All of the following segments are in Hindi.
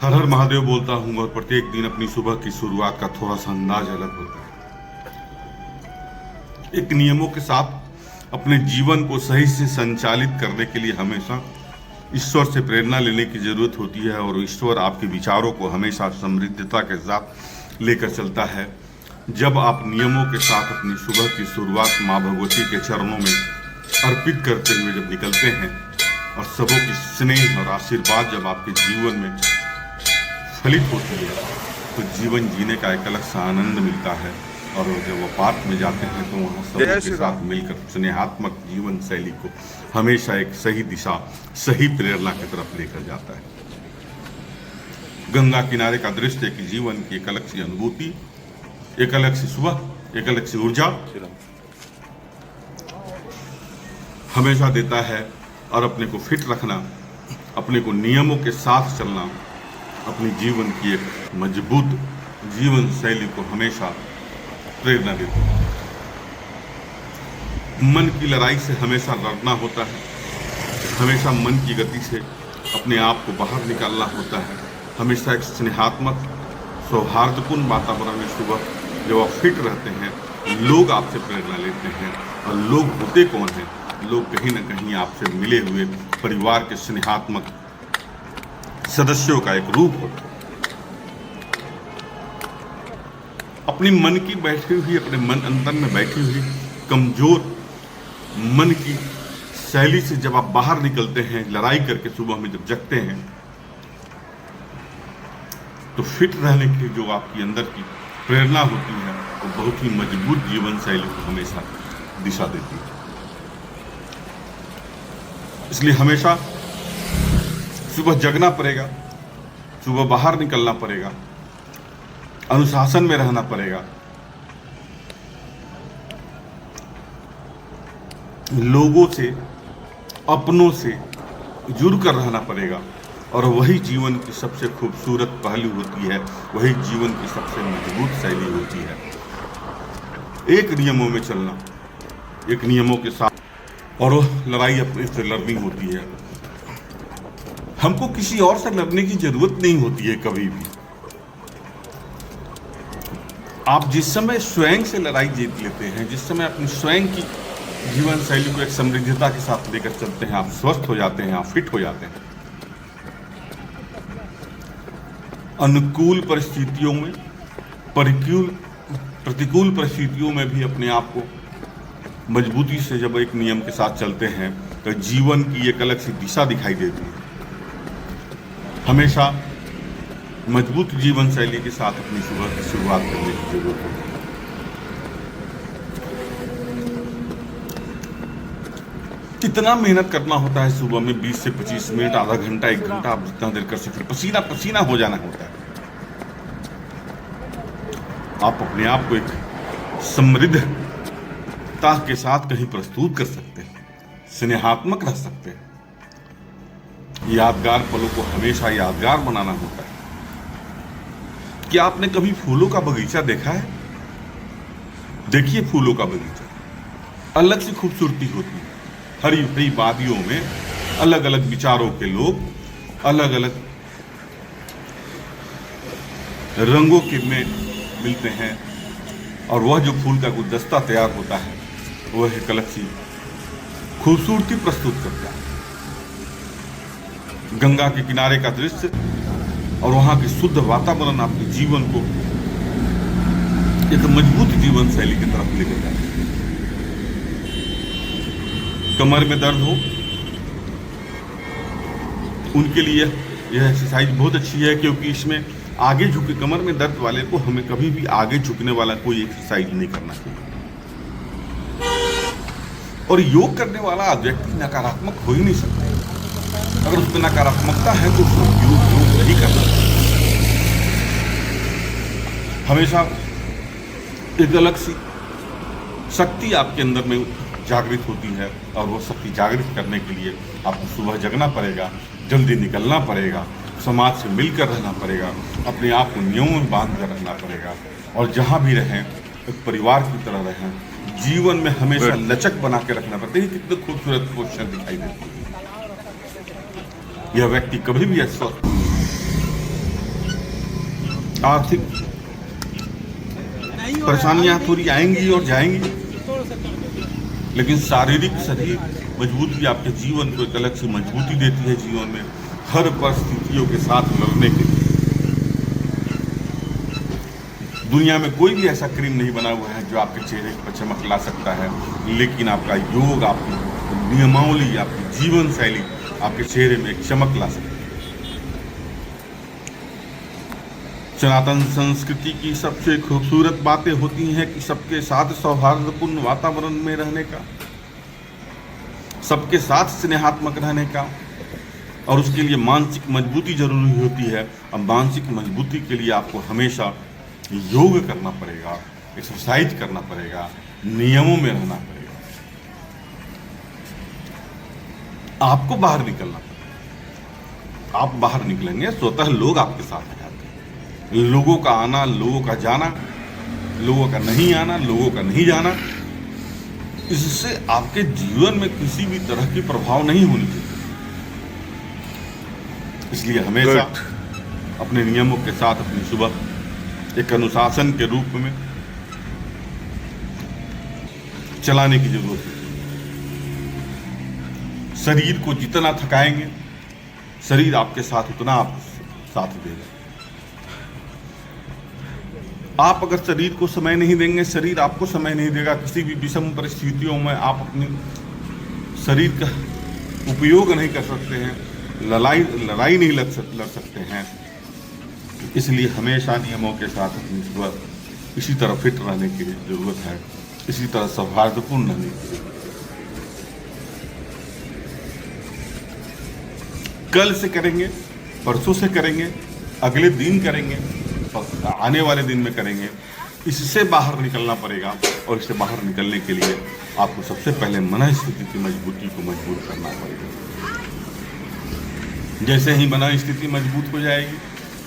हर हर महादेव बोलता हूँ और प्रत्येक दिन अपनी सुबह की शुरुआत का थोड़ा सा अंदाज अलग होता है। एक नियमों के साथ अपने जीवन को सही से संचालित करने के लिए हमेशा ईश्वर से प्रेरणा लेने की जरूरत होती है और ईश्वर आपके विचारों को हमेशा समृद्धता के साथ लेकर चलता है। जब आप नियमों के साथ अपनी सुबह की शुरुआत माँ भगवती के चरणों में अर्पित करते हुए जब निकलते हैं और सबों की स्नेह और आशीर्वाद जब आपके जीवन में फलित होती है तो जीवन जीने का एक अलग सा आनंद मिलता है। और जब वो पार्क में जाते हैं तो वहाँ सबों के साथ मिलकर स्नेहात्मक जीवन शैली को हमेशा एक सही दिशा, सही प्रेरणा की तरफ लेकर जाता है। गंगा किनारे का दृश्य कि जीवन की एक अलग सी अनुभूति, एक अलग सी सुबह, एक अलग सी ऊर्जा हमेशा देता है। और अपने को फिट रखना, अपने को नियमों के साथ चलना, अपनी जीवन की एक मजबूत जीवन शैली को हमेशा प्रेरणा देती है। मन की लड़ाई से हमेशा लड़ना होता है, हमेशा मन की गति से अपने आप को बाहर निकालना होता है। हमेशा एक स्नेहात्मक सौहार्दपूर्ण वातावरण में सुबह जब आप फिट रहते हैं, लोग आपसे प्रेरणा लेते हैं। और लोग होते कौन हैं? लोग कहीं ना कहीं आपसे मिले हुए परिवार के स्नेहात्मक सदस्यों का एक रूप होता है। अपनी मन की बैठी हुई, अपने मन अंदर में बैठी हुई कमजोर मन की शैली से जब आप बाहर निकलते हैं, लड़ाई करके सुबह में जब जगते हैं, तो फिट रहने की जो आपकी अंदर की प्रेरणा होती है वो बहुत ही मजबूत जीवन शैली को हमेशा दिशा देती है। इसलिए हमेशा सुबह जगना पड़ेगा, सुबह बाहर निकलना पड़ेगा, अनुशासन में रहना पड़ेगा, लोगों से, अपनों से जुड़कर रहना पड़ेगा। और वही जीवन की सबसे खूबसूरत पहलू होती है, वही जीवन की सबसे मजबूत शैली होती है। एक नियमों में चलना, एक नियमों के साथ, और वो लड़ाई अपने से लड़नी होती है। हमको किसी और से लड़ने की जरूरत नहीं होती है कभी भी। आप जिस समय स्वयं से लड़ाई जीत लेते हैं, जिस समय अपनी स्वयं की जीवन शैली को एक समृद्धता के साथ लेकर चलते हैं, आप स्वस्थ हो जाते हैं, आप फिट हो जाते हैं। अनुकूल परिस्थितियों में, प्रतिकूल परिस्थितियों में भी अपने आप को मजबूती से जब एक नियम के साथ चलते हैं तो जीवन की एक अलग सी दिशा दिखाई देती है। हमेशा मजबूत जीवन शैली के साथ अपनी सुबह की शुरुआत करने की जरूरत होती है। कितना मेहनत करना होता है सुबह में, 20 से 25 मिनट, आधा घंटा, 1 घंटा, आप जितना देर कर सकते, पसीना पसीना हो जाना होता है। आप अपने आप को एक समृद्धता के साथ कहीं प्रस्तुत कर सकते हैं, स्नेहात्मक रह सकते हैं। यादगार पलों को हमेशा यादगार बनाना होता है। क्या आपने कभी फूलों का बगीचा देखा है? देखिए, फूलों का बगीचा अलग सी खूबसूरती होती है। हरी भरी वादियों में अलग अलग विचारों के लोग अलग अलग रंगों के में मिलते हैं और वह जो फूल का गुलदस्ता तैयार होता है वह एक अलग सी खूबसूरती प्रस्तुत करता है। गंगा के किनारे का दृश्य और वहां की शुद्ध वातावरण आपके जीवन को एक मजबूत जीवन शैली की तरफ लेकर जाता है। कमर में दर्द हो, उनके लिए यह एक्सरसाइज बहुत अच्छी है, क्योंकि इसमें आगे झुके, कमर में दर्द वाले को हमें कभी भी आगे झुकने वाला कोई एक्सरसाइज नहीं करना चाहिए। और योग करने वाला व्यक्ति नकारात्मक हो ही नहीं सकता। अगर उसमें नकारात्मकता है तो उसको योग नहीं करना। हमेशा एक अलग सी शक्ति आपके अंदर में जागृत होती है और वो शक्ति जागृत करने के लिए आपको सुबह जगना पड़ेगा, जल्दी निकलना पड़ेगा, समाज से मिलकर रहना पड़ेगा, अपने आप को नियमों में बांध कर रखना पड़ेगा। और जहाँ भी रहें एक परिवार की तरह रहें। जीवन में हमेशा लचक बना के रखना पड़ता है। कितने खूबसूरत क्वेश्चन दिखाई देती है। यह व्यक्ति कभी भी अस्वस्थ आर्थिक परेशानियां थोड़ी आएंगी और जाएंगी, लेकिन शारीरिक शरीर मजबूती आपके जीवन को एक अलग सी मजबूती देती है। जीवन में हर परिस्थितियों के साथ लड़ने के लिए दुनिया में कोई भी ऐसा क्रीम नहीं बना हुआ है जो आपके चेहरे पर चमक ला सकता है, लेकिन आपका योग, आपकी नियमावली, आपकी जीवन शैली आपके चेहरे में एक चमक ला सकती है। सनातन संस्कृति की सबसे खूबसूरत बातें होती हैं कि सबके साथ सौहार्दपूर्ण वातावरण में रहने का, सबके साथ स्नेहात्मक रहने का, और उसके लिए मानसिक मजबूती जरूरी होती है। अब मानसिक मजबूती के लिए आपको हमेशा योग करना पड़ेगा, एक्सरसाइज करना पड़ेगा, नियमों में रहना पड़ेगा, आपको बाहर निकलना पड़ेगा। आप बाहर निकलेंगे स्वतः लोग आपके साथ आ जाते हैं। लोगों का आना, लोगों का जाना, लोगों का नहीं आना, लोगों का नहीं जाना, इससे आपके जीवन में किसी भी तरह की प्रभाव नहीं होनी चाहिए। इसलिए हमेशा अपने नियमों के साथ अपनी सुबह एक अनुशासन के रूप में चलाने की जरूरत है। शरीर को जितना थकाएंगे, शरीर आपके साथ उतना आप साथ देगा। आप अगर शरीर को समय नहीं देंगे, शरीर आपको समय नहीं देगा। किसी भी विषम परिस्थितियों में आप अपने शरीर का उपयोग नहीं कर सकते हैं, लड़ाई नहीं लड़ सकते हैं। इसलिए हमेशा नियमों के साथ अपनी सुबह इसी तरह फिट रहने की जरूरत है, इसी तरह सौहार्दपूर्ण रहने की। कल से करेंगे, परसों से करेंगे, अगले दिन करेंगे, आने वाले दिन में करेंगे, इससे बाहर निकलना पड़ेगा। और इससे बाहर निकलने के लिए आपको सबसे पहले मन स्थिति की मजबूती को मजबूत करना पड़ेगा। जैसे ही मन स्थिति मजबूत हो जाएगी,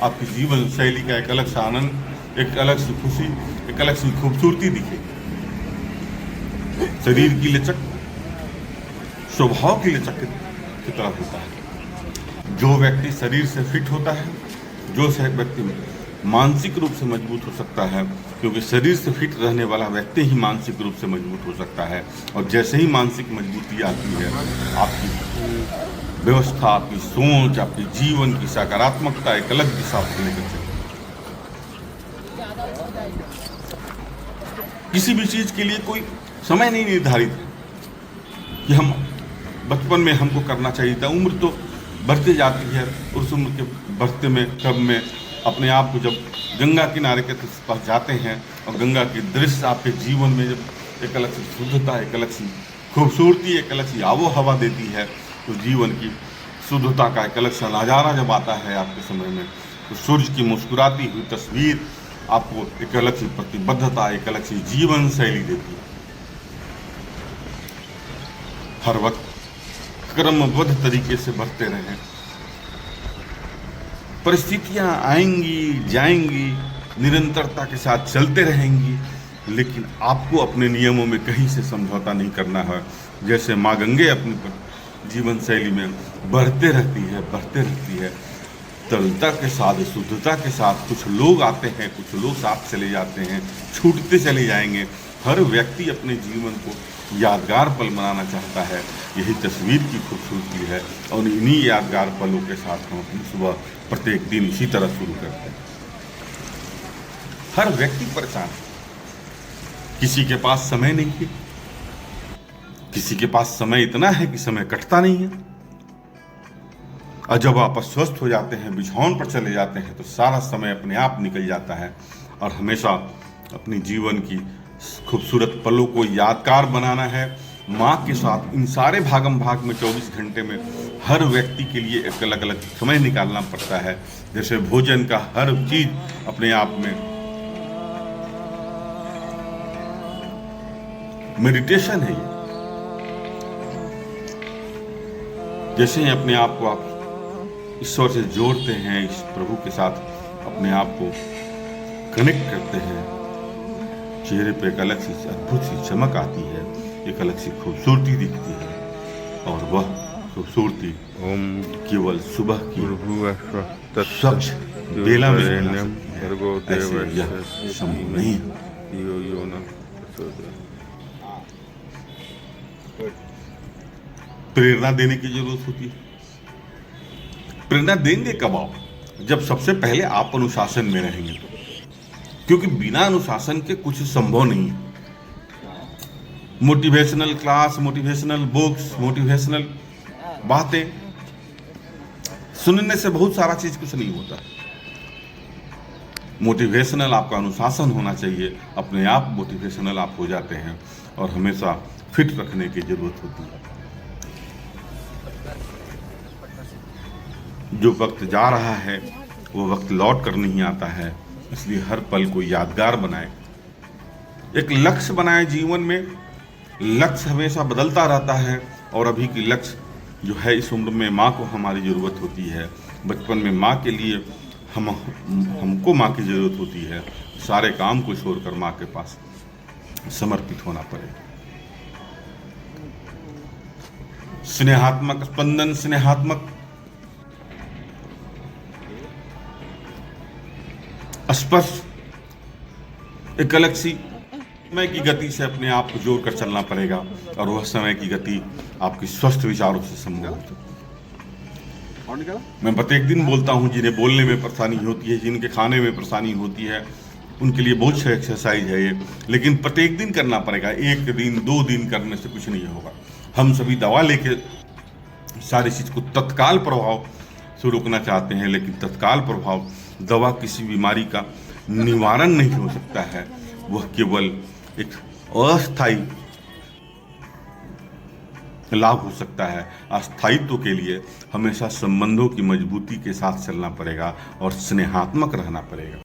आपकी जीवन शैली का एक अलग सा आनंद, एक अलग सी खुशी, एक अलग सी खूबसूरती दिखेगी। शरीर की लचक स्वभाव की लचक की तरह होता है। जो व्यक्ति शरीर से फिट होता है, जो व्यक्ति मानसिक रूप से मजबूत हो सकता है, क्योंकि शरीर से फिट रहने वाला व्यक्ति ही मानसिक रूप से मजबूत हो सकता है। और जैसे ही मानसिक मजबूती आती है, आपकी व्यवस्था, आपकी सोच, आपकी जीवन की सकारात्मकता एक अलग दिशा पर लेकर चलती है। किसी भी चीज के लिए कोई समय नहीं निर्धारित है कि हम बचपन में हमको करना चाहिए था। उम्र तो बढ़ती जाती है, उस उम्र के बढ़ते में कब में अपने आप को जब गंगा किनारे के पास जाते हैं और गंगा की दृश्य आपके जीवन में जब एक अलग सी शुद्धता, एक अलग सी खूबसूरती, एक अलग सी आबो हवा देती है, तो जीवन की शुद्धता का एक अलग सा नज़ारा जब आता है आपके समय में, तो सूर्य की मुस्कुराती हुई तस्वीर आपको एक अलग सी प्रतिबद्धता, एक अलग सी जीवन शैली देती है। हर वक्त क्रमबद्ध तरीके से बढ़ते रहें। परिस्थितियां आएंगी जाएंगी, निरंतरता के साथ चलते रहेंगी, लेकिन आपको अपने नियमों में कहीं से समझौता नहीं करना है। जैसे माँ गंगे अपनी जीवन शैली में बढ़ते रहती है, तरलता के साथ, शुद्धता के साथ। कुछ लोग आते हैं, कुछ लोग साथ चले जाते हैं, छूटते चले जाएंगे। हर व्यक्ति अपने जीवन को यादगार पल बनाना चाहता है। यही तस्वीर की खूबसूरती है, और इन्हीं यादगार पलों के साथ हम अपनी सुबह प्रत्येक दिन इसी तरह शुरू करते हैं। हर व्यक्ति परेशान है, किसी के पास समय नहीं है, किसी के पास समय इतना है कि समय कटता नहीं है। और जब आप अस्वस्थ हो जाते हैं, बिछौन पर चले जाते हैं, तो सारा समय अपने आप निकल जाता है। और हमेशा अपनी जीवन की खूबसूरत पलों को यादगार बनाना है। माँ के साथ इन सारे भागम भाग में 24 घंटे में हर व्यक्ति के लिए एक अलग अलग समय निकालना पड़ता है। जैसे भोजन का हर चीज अपने आप में मेडिटेशन है। ये जैसे ही अपने आप को आप ईश्वर से जोड़ते हैं, इस प्रभु के साथ अपने आप को कनेक्ट करते हैं, चेहरे पे एक अलग सी अद्भुत सी चमक आती है, एक अलग सी खूबसूरती दिखती है। और वह खूबसूरती केवल सुबह की स्वच्छ बेला में है, भर्गो ऐसे देवस्य यह संभव नहीं है। यो यो न प्रचोदयात्। प्रेरणा देने की जरूरत होती है। प्रेरणा देंगे कब आप? जब सबसे पहले आप अनुशासन में रहेंगे तो, क्योंकि बिना अनुशासन के कुछ संभव नहीं है। Motivational class, motivational books, motivational बातें सुनने से बहुत सारा चीज कुछ नहीं होता। मोटिवेशनल आपका अनुशासन होना चाहिए, अपने आप मोटिवेशनल आप हो जाते हैं और हमेशा फिट रखने की जरूरत होती है। जो वक्त जा रहा है वो वक्त लौट कर नहीं आता है, इसलिए हर पल को यादगार बनाए, एक लक्ष्य बनाए जीवन में। लक्ष्य हमेशा बदलता रहता है और अभी की लक्ष्य जो है, इस उम्र में माँ को हमारी ज़रूरत होती है। बचपन में माँ के लिए हमको माँ की ज़रूरत होती है। सारे काम को छोड़कर माँ के पास समर्पित होना पड़ेगा। स्नेहात्मक स्पंदन, स्नेहात्मक स्पर्श एक अलग सी समय की गति से अपने आप को जोड़कर चलना पड़ेगा, और वह समय की गति आपकी स्वस्थ विचारों से संभव हो सकती है। मैं प्रत्येक दिन बोलता हूँ, जिन्हें बोलने में परेशानी होती है, जिनके खाने में परेशानी होती है, उनके लिए बहुत सा एक्सरसाइज है ये, लेकिन प्रत्येक दिन करना पड़ेगा। एक दिन 2 दिन करने से कुछ नहीं होगा। हम सभी दवा लेके सारी चीज़ को तत्काल प्रभाव से रोकना चाहते हैं, लेकिन तत्काल प्रभाव दवा किसी बीमारी का निवारण नहीं हो सकता है। वह केवल एक अस्थायी लाभ हो सकता है। अस्थायित्व के लिए हमेशा संबंधों की मजबूती के साथ चलना पड़ेगा और स्नेहात्मक रहना पड़ेगा।